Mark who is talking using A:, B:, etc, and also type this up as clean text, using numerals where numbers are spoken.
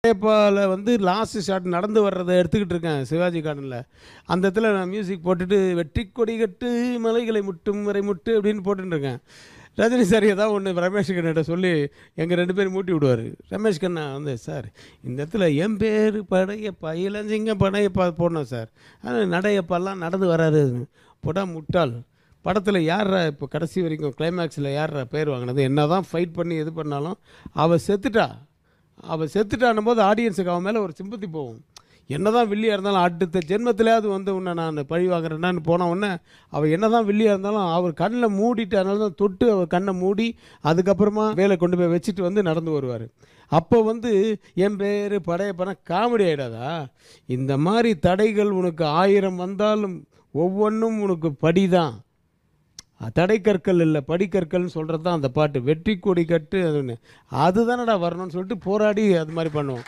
A: படையப்பால வந்து last shot நடந்து வர்றதை எடுத்துக்கிட்டு இருக்கேன் சிவாஜி கார்டனில். அந்த இடத்துல நான் மியூசிக் போட்டுட்டு வெற்றி கொடி கட்டு மலைகளை முட்டும் வரை முட்டு அப்படின்னு போட்டுருக்கேன். ரஜினி சார் ஏதாவது ஒன்று ரமேஷ் கண்ணகிட்ட சொல்லி எங்கள் 2 பேரும் மூட்டி விடுவார். ரமேஷ் கண்ணா வந்து, சார் இந்த இடத்துல என் பேர் படையப்பா இளஞ்சிங்க படையப்பா போடணும் சார், ஆனால் நடையப்பாலாம் நடந்து வராரு போட்டா முட்டாள். படத்தில் யார்ரா இப்போ கடைசி வரைக்கும் கிளைமேக்ஸில் யார்ரா பேர் வாங்கினது? என்ன தான் ஃபைட் பண்ணி இது பண்ணாலும் அவள் செத்துட்டான்னும் போது ஆடியன்ஸுக்கு அவன் மேலே ஒரு சிம்பத்தி போகும். என்ன தான் வில்லியாக இருந்தாலும் அடுத்த ஜென்மத்திலேயாவது வந்து உன்னை நான் பழி வாங்குறேன்னான்னு போன உடனே அவள் என்ன தான் வில்லியாக இருந்தாலும் அவர் கண்ணில் மூடிட்டு, அதனால தான் தொட்டு அவர் கண்ணை மூடி அதுக்கப்புறமா வேலை கொண்டு போய் வச்சுட்டு வந்து நடந்து வருவார். அப்போ வந்து என் பேர் படையப்பனா காமெடி ஆகிடாதா? இந்த மாதிரி தடைகள் உனக்கு 1000 வந்தாலும் ஒவ்வொன்றும் உனக்கு படி தான். தடைக்கற்கள் இல்லை படிக்கற்கள்னு சொல்கிறது தான் அந்த பாட்டு. வெற்றி கொடி கட்டு அதுன்னு அதுதானடா வரணும்னு சொல்லிட்டு போராடி அது மாதிரி பண்ணுவோம்.